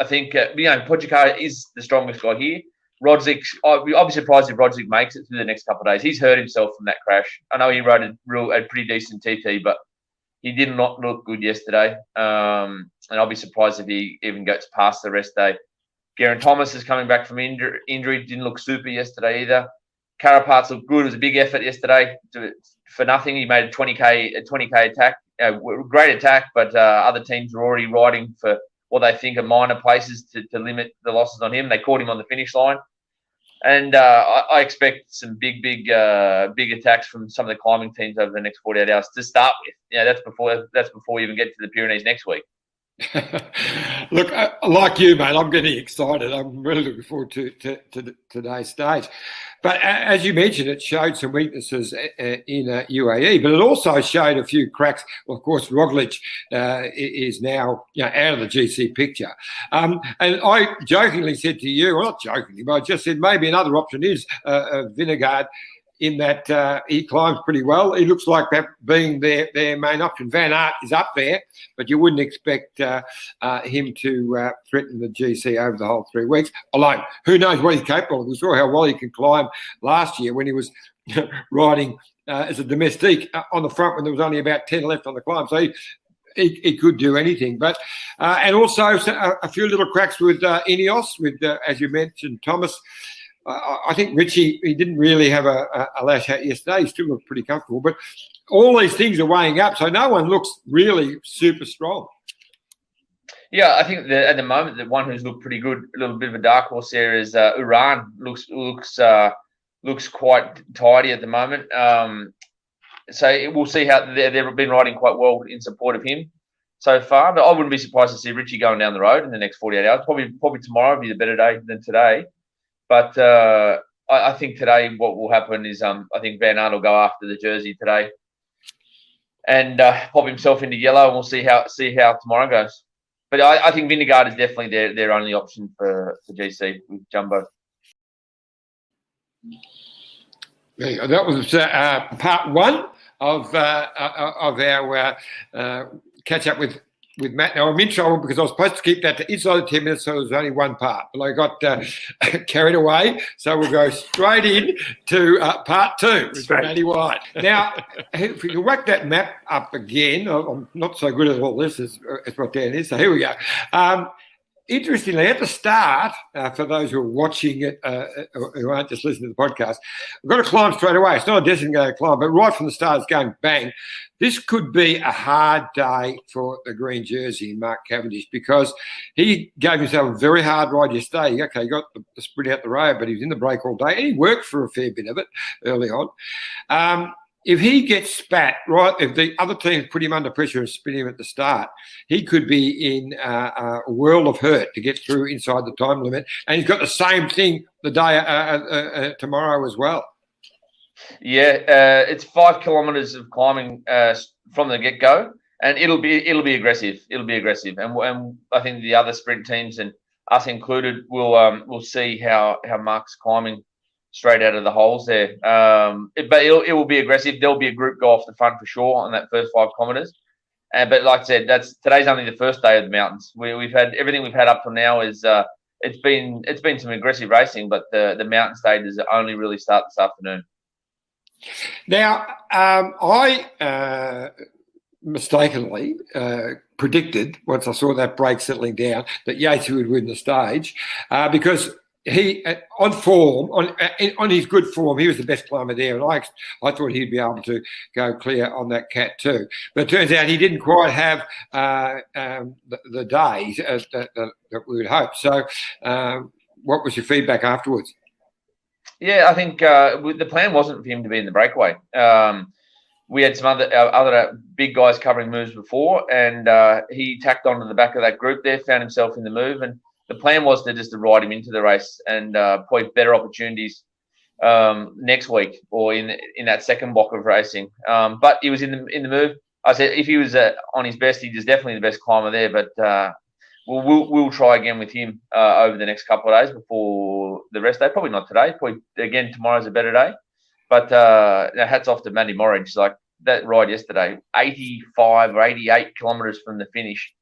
think Pogačar is the strongest guy here. Rodzic, I'll be surprised if Rodzic makes it through the next couple of days. He's hurt himself from that crash. I know he rode a pretty decent TT, but he did not look good yesterday. And I'll be surprised if he even gets past the rest day. Geraint Thomas is coming back from injury. Didn't look super yesterday either. Carapaz looked good. It was a big effort yesterday for nothing. He made a 20k attack. Great attack, but other teams were already riding for what they think are minor places to limit the losses on him. They caught him on the finish line. And I expect some big attacks from some of the climbing teams over the next 48 hours to start with. That's before we even get to the Pyrenees next week. Look, like you, mate, I'm getting excited. I'm really looking forward to today's stage. But as you mentioned, it showed some weaknesses in UAE, but it also showed a few cracks. Well, of course, Roglic is now out of the GC picture. And I jokingly said to you, well, not jokingly, but I just said maybe another option is Vingegaard, in that he climbs pretty well. He looks like that being their main option. Van Aert is up there, but you wouldn't expect him to threaten the GC over the whole 3 weeks. Although, who knows what he's capable of. We saw how well he could climb last year when he was riding as a domestique on the front when there was only about 10 left on the climb. So he could do anything. But and also a few little cracks with Ineos, with, as you mentioned, Thomas. I think Richie, he didn't really have a lash out yesterday. He still looked pretty comfortable. But all these things are weighing up, so no one looks really super strong. Yeah, I think at the moment, the one who's looked pretty good, a little bit of a dark horse there is Uran. Looks quite tidy at the moment. So we'll see how they've been riding quite well in support of him so far. But I wouldn't be surprised to see Richie going down the road in the next 48 hours. Probably tomorrow will be the better day than today. But I think today what will happen is I think Van Aert will go after the jersey today and pop himself into yellow, and we'll see how tomorrow goes. But I think Vingegaard is definitely their only option for GC with Jumbo. Yeah, that was part one of our catch up with Matt. Now, I'm in trouble because I was supposed to keep that to inside the 10 minutes, so there was only one part. But I got carried away, so we'll go straight in to part two with Matty White. Now, if we can whack that map up again, I'm not so good at all this as what Dan is, so here we go. Interestingly, at the start, for those who are watching it, who aren't just listening to the podcast, we've got to climb straight away. It's not a designated climb, but right from the start, it's going bang. This could be a hard day for the green jersey, Mark Cavendish, because he gave himself a very hard ride yesterday. Okay, he got the sprint out the road, but he was in the break all day, and he worked for a fair bit of it early on. If he gets spat, right, if the other teams put him under pressure and spin him at the start, he could be in a world of hurt to get through inside the time limit. And he's got the same thing the day tomorrow as well. Yeah, it's 5 kilometres of climbing from the get-go, and it'll be aggressive. It'll be aggressive, and I think the other sprint teams and us included will see how Mark's climbing straight out of the holes there. But it will be aggressive. There'll be a group go off the front for sure on that first 5 kilometres. But like I said, today's only the first day of the mountains. We've had everything we've had up till now is it's been some aggressive racing, but the mountain stages only really start this afternoon. Now, I mistakenly predicted, once I saw that break settling down, that Yates would win the stage because he, on form, on his good form, he was the best climber there, and I thought he'd be able to go clear on that cat too. But it turns out he didn't quite have the days that we would hope. So, what was your feedback afterwards? Yeah, I think the plan wasn't for him to be in the breakaway. We had some other big guys covering moves before, and he tacked onto the back of that group there, found himself in the move, and the plan was to ride him into the race and point better opportunities next week or in that second block of racing. But he was in the move. I said if he was on his best, he was definitely the best climber there. But we'll try again with him over the next couple of days before the rest day. Probably not today. Probably again tomorrow's a better day. But hats off to Matty Morridge. Like that ride yesterday, 85 or 88 kilometres from the finish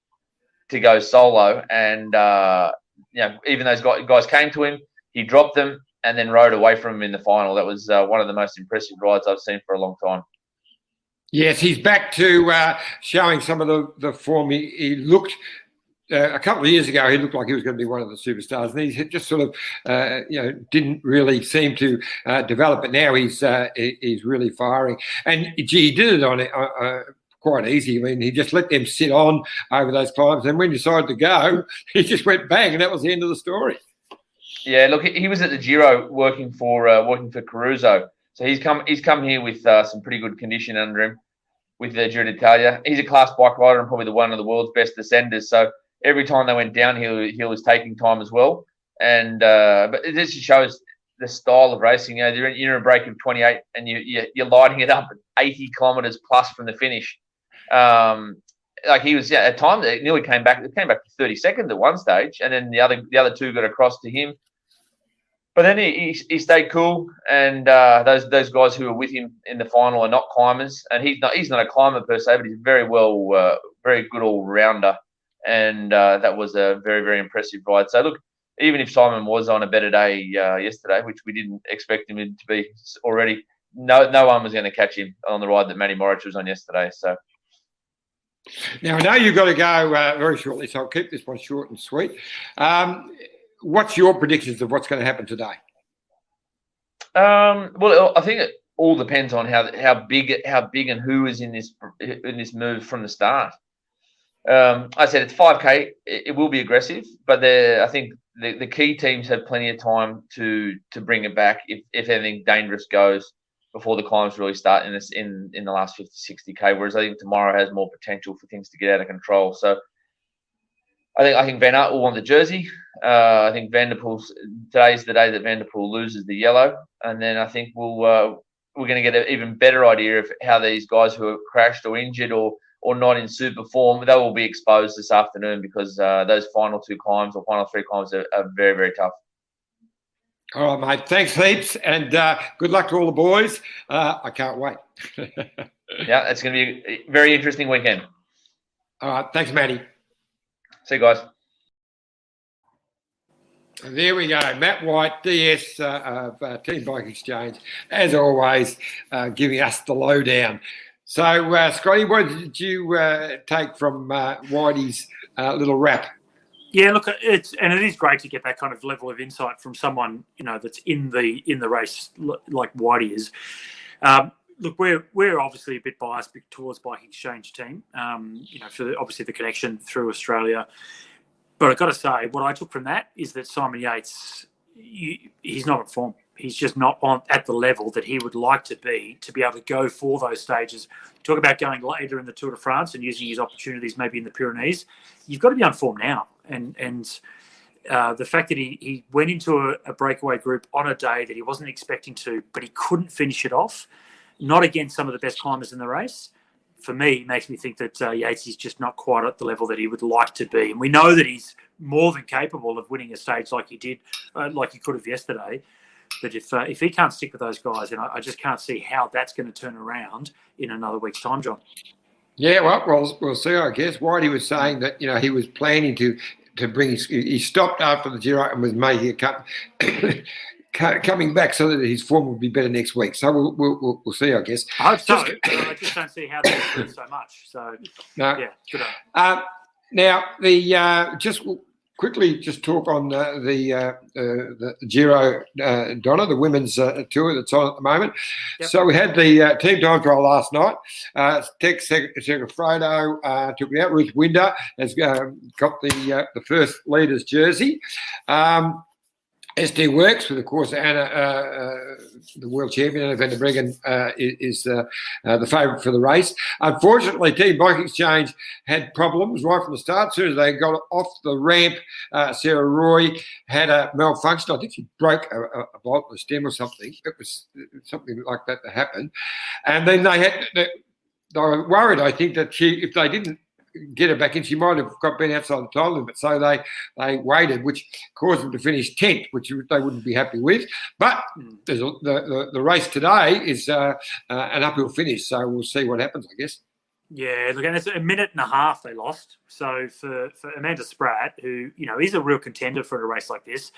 to go solo, and even those guys came to him, he dropped them and then rode away from him in the final. That was one of the most impressive rides I've seen for a long time. Yes, he's back to showing some of the form. He looked a couple of years ago. He looked like he was going to be one of the superstars, and he just sort of didn't really seem to develop. But now he's really firing, and he did it on it. Quite easy. I mean, he just let them sit on over those climbs, and when he decided to go, he just went bang, and that was the end of the story. Yeah, look, he was at the Giro working for Caruso, so he's come here with some pretty good condition under him with the Giro d'Italia. He's a class bike rider and probably one of the world's best descenders. So every time they went down, he was taking time as well. And but this just shows the style of racing. You know, you're in a break of 28 and you're lighting it up at 80 kilometres plus from the finish. Like he was at times it nearly came back. It came back to 32nd at one stage, and then the other two got across to him. But then he stayed cool, and those guys who were with him in the final are not climbers, and he's not a climber per se, but he's very good all rounder, and that was a very, very impressive ride. So look, even if Simon was on a better day yesterday, which we didn't expect him to be already, no one was going to catch him on the ride that Matty Morich was on yesterday. So. Now, I know you've got to go very shortly, so I'll keep this one short and sweet. What's your predictions of what's going to happen today? Well, I think it all depends on how big and who is in this move from the start. I said it's 5K. It will be aggressive, but I think the key teams have plenty of time to bring it back if anything dangerous goes before the climbs really start in the last 50, 60K, whereas I think tomorrow has more potential for things to get out of control. So I think Van Aert will want the jersey. I think today's the day that Van der Poel loses the yellow, and then I think we're going to get an even better idea of how these guys who have crashed or injured or not in super form, they will be exposed this afternoon because those final two climbs or final three climbs are very, very tough. All right, mate. Thanks heaps, and good luck to all the boys. I can't wait. Yeah, it's going to be a very interesting weekend. All right. Thanks, Matty. See you guys. And there we go. Matt White, DS of Team Bike Exchange, as always, giving us the lowdown. So, Scotty, what did you take from Whitey's little rap? Yeah, look, it is great to get that kind of level of insight from someone that's in the race like Whitey is. Look, we're obviously a bit biased towards Bike Exchange team. For obviously the connection through Australia. But I've got to say, what I took from that is that Simon Yates, he's not in form. He's just not at the level that he would like to be able to go for those stages. Talk about going later in the Tour de France and using his opportunities maybe in the Pyrenees. You've got to be on form now. And the fact that he went into a breakaway group on a day that he wasn't expecting to, but he couldn't finish it off, not against some of the best climbers in the race, for me, makes me think that Yates is just not quite at the level that he would like to be. And we know that he's more than capable of winning a stage like he did, like he could have yesterday. But if he can't stick with those guys, then I just can't see how that's going to turn around in another week's time, John. Yeah, well, we'll see, I guess. Whitey was saying that, he was planning to bring he stopped after the Giro and was making a cut. Coming back so that his form will be better next week. So we'll see, I guess. I hope so. I just don't see how they improve so much. So no. Yeah, good on. Now just quickly talk on the Giro Donna, the women's tour that's on at the moment. Yep. So we had the team time trial last night. Tex Segafredo took it out. Ruth Winder has got the first leader's jersey. SD Works, with of course Anna, the world champion, Anna van der Breggen, is the favourite for the race. Unfortunately, Team Bike Exchange had problems right from the start. As soon as they got off the ramp, Sarah Roy had a malfunction. I think she broke a bolt of the stem or something. It was something like that happened. And then they were worried, I think, that if they didn't get her back in, she might have been outside the time limit. So they waited, which caused them to finish 10th, which they wouldn't be happy with. But the race today is an uphill finish, so we'll see what happens, I guess. Yeah, look, and it's a minute and a half they lost. So for Amanda Spratt, who is a real contender for a race like this,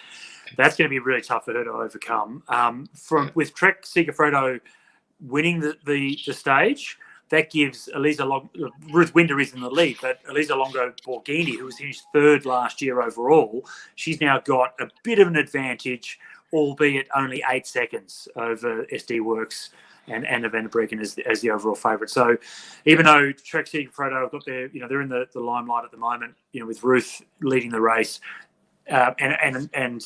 that's going to be really tough for her to overcome. With Trek Segafredo winning the stage, that gives Ruth Winder is in the lead, but Elisa Longo Borghini, who was finished third last year overall, she's now got a bit of an advantage, albeit only 8 seconds over SD Works and Anna van der Breggen as the overall favourite. So even though Trek Segafredo have got they're in the limelight at the moment, with Ruth leading the race, and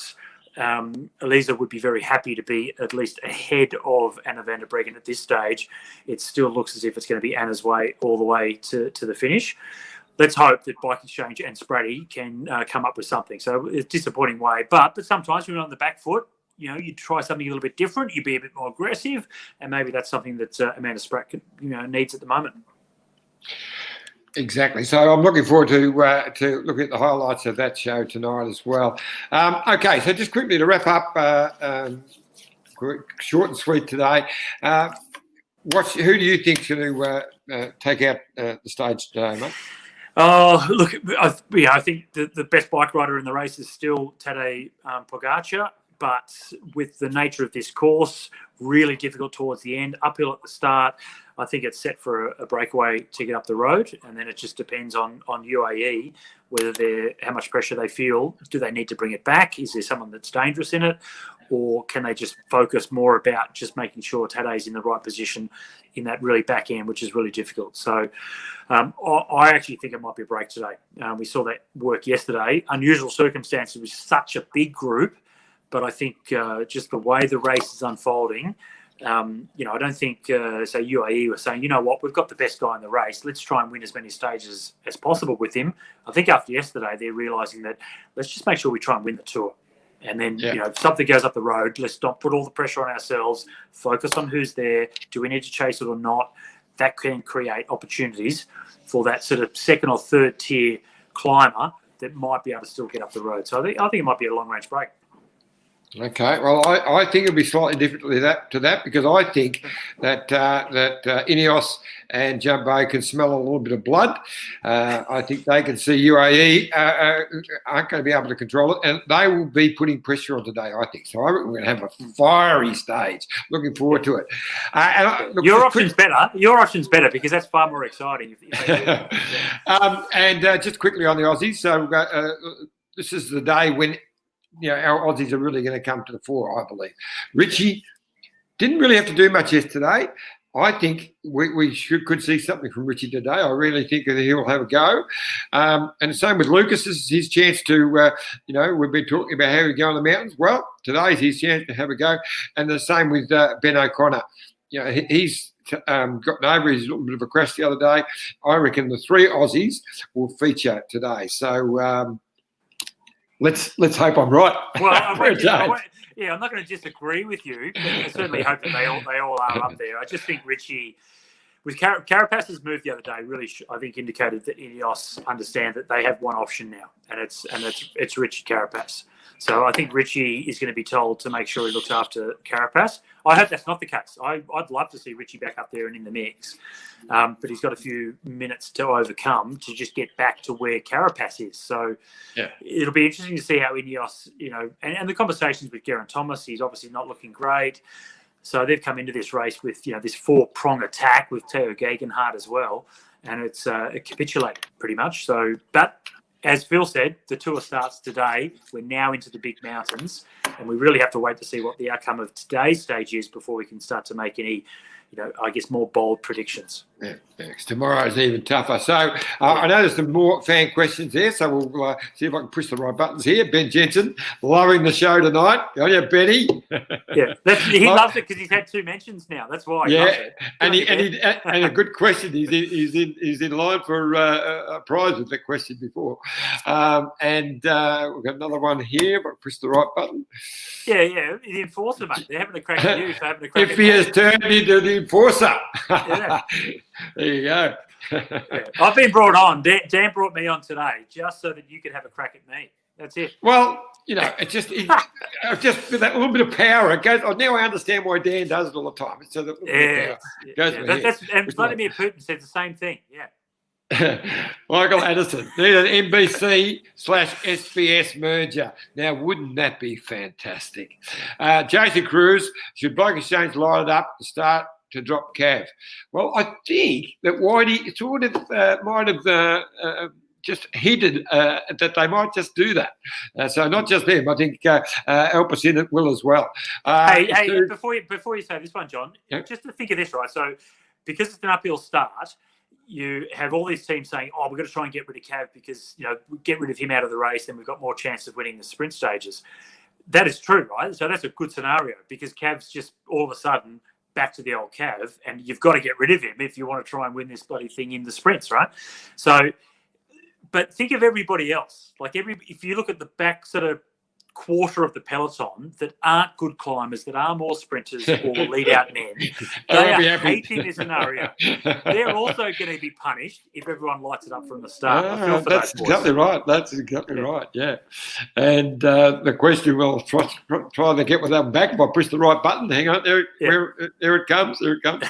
Elisa would be very happy to be at least ahead of Anna van der Breggen at this stage. It still looks as if it's going to be Anna's way all the way to the finish. Let's hope that Bike Exchange and Spratty can come up with something. So it's a disappointing way, but sometimes when you're on the back foot, you'd try something a little bit different. You'd be a bit more aggressive, and maybe that's something that Amanda Spratt needs at the moment. Exactly. So I'm looking forward to looking at the highlights of that show tonight as well. Okay, so just quickly to wrap up, short and sweet today. Who do you think's going to take out the stage today, mate? Oh, look, I think the best bike rider in the race is still Tadej Pogacar, but with the nature of this course, really difficult towards the end, uphill at the start. I think it's set for a breakaway to get up the road, and then it just depends on UAE whether how much pressure they feel. Do they need to bring it back? Is there someone that's dangerous in it, or can they just focus more about just making sure Tadej's in the right position in that really back end, which is really difficult. So I actually think it might be a break today. We saw that work yesterday. Unusual circumstances with such a big group, but I think just the way the race is unfolding. I don't think, say, UAE were saying, you know what, we've got the best guy in the race. Let's try and win as many stages as possible with him. I think after yesterday, they're realising that let's just make sure we try and win the Tour. And then, if something goes up the road, let's not put all the pressure on ourselves. Focus on who's there. Do we need to chase it or not? That can create opportunities for that sort of second or third tier climber that might be able to still get up the road. So I think it might be a long-range break. Okay, well, I think it'll be slightly different to that because I think that Ineos and Jumbo can smell a little bit of blood. I think they can see UAE aren't going to be able to control it, and they will be putting pressure on today, I think. So I reckon we're going to have a fiery stage. Looking forward to it. Your option's better. Your option's better because that's far more exciting. If they do. And just quickly on the Aussies. So this is the day when our Aussies are really going to come to the fore, I believe. Richie didn't really have to do much yesterday. I think we could see something from Richie today. I really think that he'll have a go. And the same with Lucas. This is his chance to, we've been talking about how he go on the mountains. Well, today's his chance to have a go. And the same with Ben O'Connor. He's gotten over his little bit of a crash the other day. I reckon the three Aussies will feature today. So, Let's hope I'm right. Well, I'm not going to disagree with you. But I certainly hope that they all are up there. I just think Richie, with Carapaz's move the other day, really I think indicated that Ineos understand that they have one option now, and it's Richie Carapaz. So I think Richie is going to be told to make sure he looks after Carapaz. I hope that's not the case. I'd love to see Richie back up there and in the mix, but he's got a few minutes to overcome to just get back to where Carapaz is. So it'll be interesting to see how Ineos, and the conversations with Geraint Thomas. He's obviously not looking great. So they've come into this race with this 4-prong attack with Theo Gegenhardt as well, and it capitulated pretty much. So, but as Phil said, the Tour starts today. We're now into the big mountains, and we really have to wait to see what the outcome of today's stage is before we can start to make any, more bold predictions. Yeah, tomorrow's even tougher. So I know there's some more fan questions there, so we'll see if I can push the right buttons here. Ben Jensen, loving the show tonight. On you, Benny. Yeah, he loves it because he's had 2 mentions now. That's why. He loves it. And a good question. He's in line for a prize with that question before. And we've got another one here. But push the right button. Yeah, the enforcer, mate. They're having a crack at you. So having a crack if he has turned into the enforcer. Yeah. There you go. I've been brought on. Dan brought me on today just so that you could have a crack at me. That's it. Well, it's just with that little bit of power. It goes. Now I understand why Dan does it all the time. It's so that and Vladimir Putin said the same thing. Yeah. Michael Addison, need an NBC/SBS merger. Now, wouldn't that be fantastic? Jason Cruz, should Bike Exchange line it up to start to drop Cav? Well, I think that Whitey sort of might have just hinted that they might just do that. So not just them. I think help us in it will as well. Before you say this one, John, just to think of this, right? So because it's an uphill start, you have all these teams saying, we've got to try and get rid of Cav because, get rid of him out of the race, then we've got more chance of winning the sprint stages. That is true, right? So that's a good scenario because Cav's just all of a sudden back to the old Cav, and you've got to get rid of him if you want to try and win this bloody thing in the sprints, right? So, but think of everybody else. If you look at the back sort of quarter of the peloton that aren't good climbers, that are more sprinters or lead out men, they are hating this scenario. They're also going to be punished if everyone lights it up from the start. I feel for that's those boys. exactly right. That's exactly right. Yeah. And the question, we'll try to get with them back if I push the right button. Hang on, there it comes. There it comes.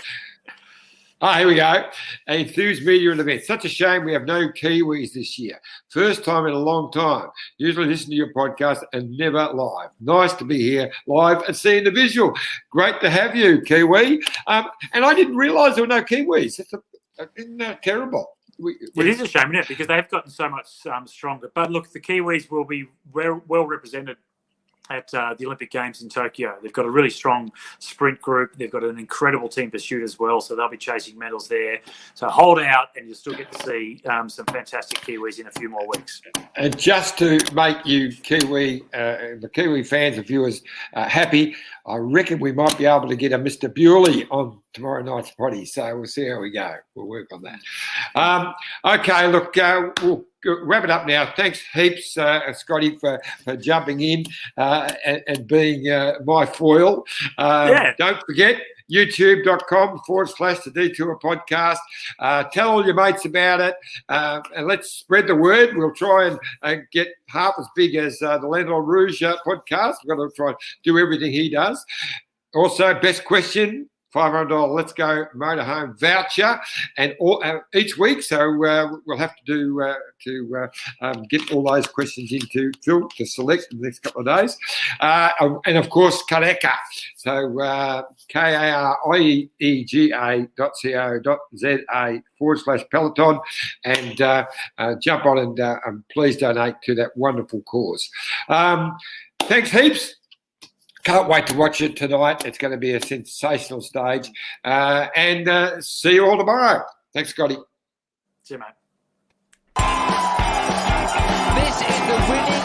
Here we go. Enthused media and events. Such a shame we have no Kiwis this year. First time in a long time. Usually listen to your podcast and never live. Nice to be here live and seeing the visual. Great to have you, Kiwi. And I didn't realise there were no Kiwis. Isn't that terrible? It is a shame, isn't it? Because they've gotten so much stronger. But look, the Kiwis will be well represented at the Olympic Games in Tokyo. They've got a really strong sprint group. They've got an incredible team pursuit as well, so they'll be chasing medals there. So hold out, and you'll still get to see some fantastic Kiwis in a few more weeks. And just to make you the Kiwi fans and viewers happy, I reckon we might be able to get a Mr. Bewley on tomorrow night's potty. So we'll see how we go. We'll work on that. Okay, look, we'll wrap it up now. Thanks heaps, Scotty, for jumping in and being my foil. Don't forget, youtube.com/the Detour Podcast. Tell all your mates about it, and let's spread the word. We'll try and get half as big as the Landau Rouge podcast. We've got to try and do everything he does. Also, best question, $500 Let's Go motorhome voucher, and each week. So we'll have to do get all those questions into Phil to select in the next couple of days, and of course Kareka. So kariega.co.za/Peloton, and jump on and please donate to that wonderful cause. Thanks heaps. Can't wait to watch it tonight. It's going to be a sensational stage. And see you all tomorrow. Thanks, Scotty. See you, mate. This is the winning